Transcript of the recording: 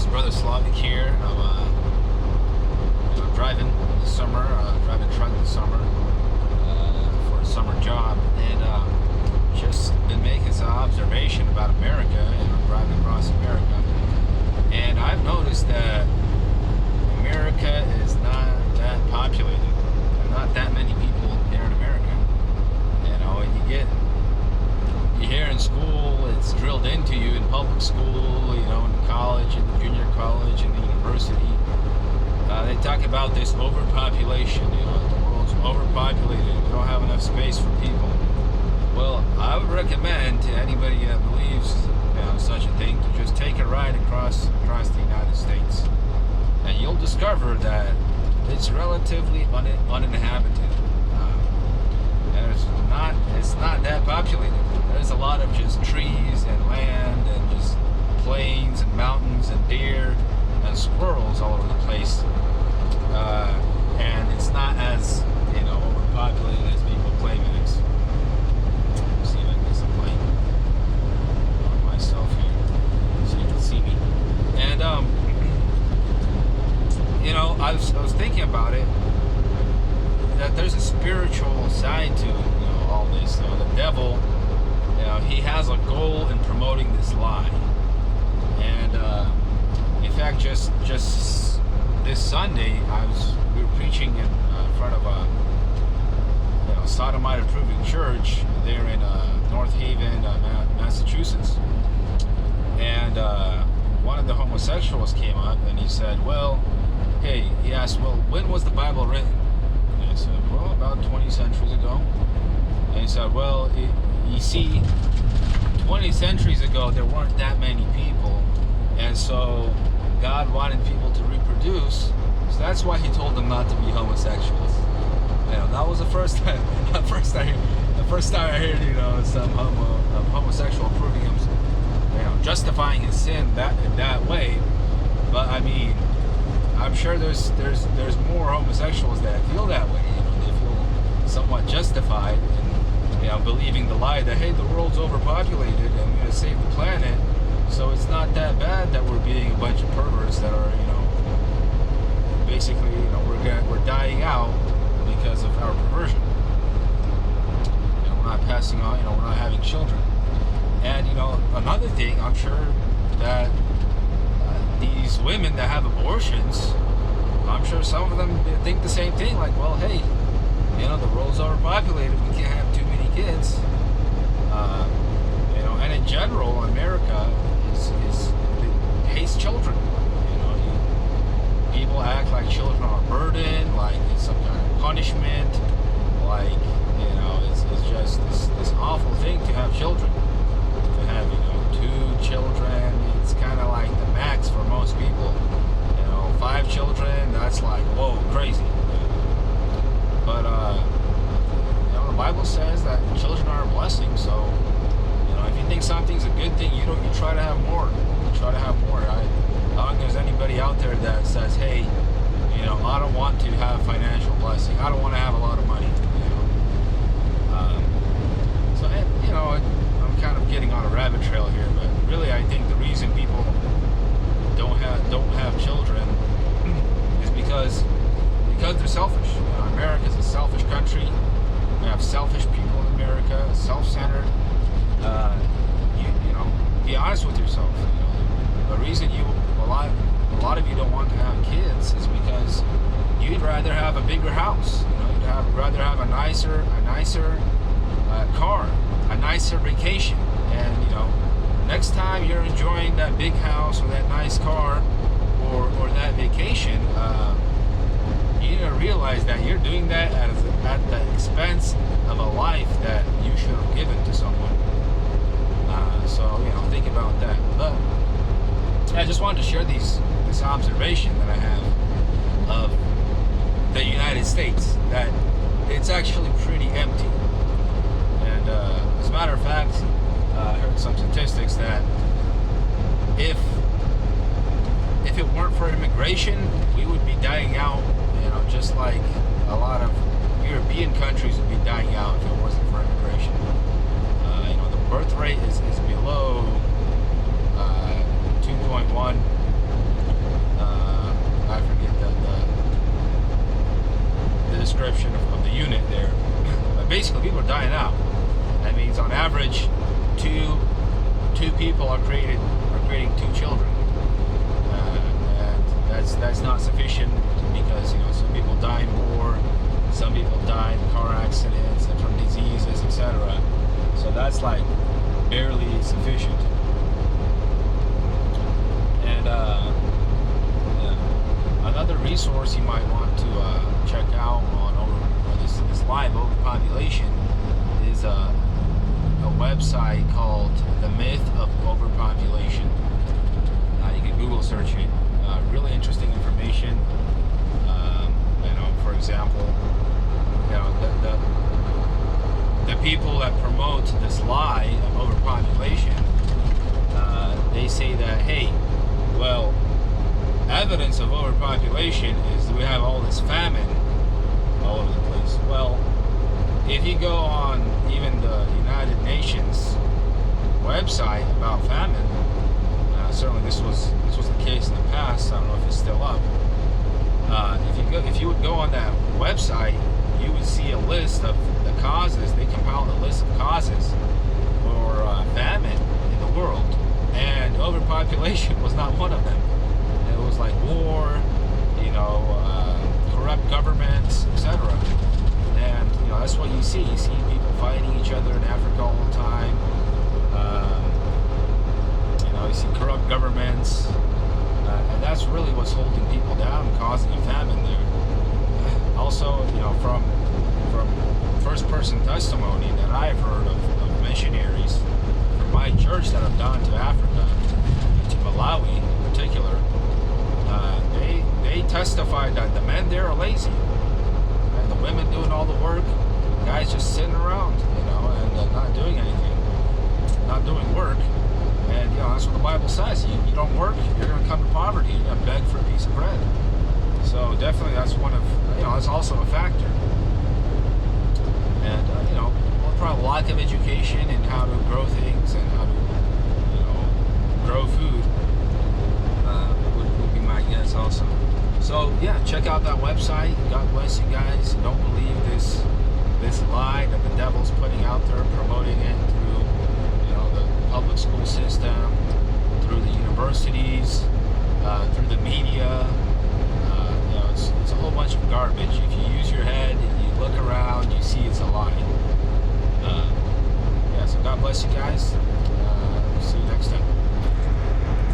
This is Brother Slavic here. I'm driving this summer, driving truck this summer for a summer job, and just been making some observation about America, and I'm driving across America, and I've noticed that America is not that populated. There are not that many people here in America. You know, you hear in school, it's drilled into you in public school, you know, in college, in the junior college, in the university. They talk about this overpopulation, you know, the world's overpopulated, we don't have enough space for people. Well, I would recommend to anybody that believes, you know, such a thing, to just take a ride across the United States. And you'll discover that it's relatively uninhabited. And it's not that populated. There's a lot of just trees and land and just plains and mountains and deer and squirrels all over the place. And it's not as, you know, overpopulated as people claim it is. See if I can get some light on myself here so you can see me. And you know, I was thinking about it, that there's a spiritual side to, you know, all this. You know, the devil, you know, he has a goal in promoting this lie. And in fact, just this Sunday, we were preaching in front of a, you know, sodomite approving church there in North Haven, Massachusetts. And one of the homosexuals came up and he said, well, hey, he asked, well, when was the Bible written? And I said, well, about 20 centuries ago. And he said, well, you see, 20 centuries ago, there weren't that many people. And so God wanted people to reproduce. So that's why he told them not to be homosexuals. You know, that was the first time I heard, you know, some homosexual proving him, you know, justifying his sin that way. But I mean, I'm sure there's more homosexuals that feel that way. You know, they feel somewhat justified in, you know, believing the lie that, hey, the world's overpopulated and we're gonna save the planet, so it's not that bad that we're being a bunch of perverts that are, you know, basically, you know, we're dying out because of our perversion. You know, we're not passing on, you know, we're not having children. And, you know, another thing, I'm sure that these women that have abortions, I'm sure some of them think the same thing, like, well, hey, you know, the world's overpopulated, we can't have too many kids. You know, and in general, America hates children. You know, people act like children are a burden, like it's some kind of punishment, like, you know, it's just this awful thing to have children. To have, you know, 2 children, it's kind of like the max for most people. You know, 5 children, that's like, whoa, crazy. But you know, the Bible says that children are a blessing. So, you know, if you think something's a good thing, you try to have more. You try to have more. I don't think there's anybody out there that says, hey, you know, I don't want to have financial blessing. I don't want to have a lot of money. You know, so you know, I'm kind of getting on a rabbit trail here, but really, I think the reason people don't have children is because they're selfish. You know, America's a selfish country. We have selfish people in America, self-centered. You know, be honest with yourself. You know, the reason a lot of you don't want to have kids is because you'd rather have a bigger house. You know, you'd rather have a nicer car, a nicer vacation, and you know, next time you're enjoying that big house or that nice car or that vacation, you need to realize that you're doing that at the expense of a life that you should have given to someone. So, you know, think about that. But I just wanted to share this observation that I have of the United States, that it's actually pretty empty. And as a matter of fact, I heard some statistics that if it weren't for immigration, we would be dying out, you know, just like a lot of European countries would be dying out if it wasn't for immigration. You know, the birth rate is below 2.1 creating 2 children, and that's not sufficient because some people die in war, some people die in car accidents and from diseases, etc. So that's like barely sufficient. And another resource you might want to check out on this live overpopulation is a website called The Myth of Overpopulation. You can Google search it. Really interesting information. For example, the people that promote this lie of overpopulation, they say that, hey, well, evidence of overpopulation is we have all this famine all over the place. Well, if you go on even the United Nations website about famine, certainly this was the case in the past. I don't know if it's still up. If you would go on that website, you would see a list of the causes. They compiled a list of causes for famine in the world, and overpopulation was not one of them. It was like war, corrupt governments, etc. And that's what you see. You see people fighting each other in Africa all the time. You see corrupt governments, and that's really what's holding people down and causing a famine there. Also, from first-person testimony that I've heard of missionaries from my church that have gone to Africa, to Malawi in particular, they testified that the men there are lazy, and the women doing all the work, the guys just sitting around, and not doing anything, not doing work. And that's what the Bible says. You don't work, you're going to come to poverty. You're going to beg for a piece of bread. So definitely, that's one of that's also a factor. And probably lack of education in how to grow things and how to grow food would be my guess also. So yeah, check out that website. God bless you guys. Don't believe this lie that the devil's putting out there, promoting it through the public school system, through the universities, through the media. It's a whole bunch of garbage. If you use your head and you look around, you see it's a lie. So God bless you guys. See you next time.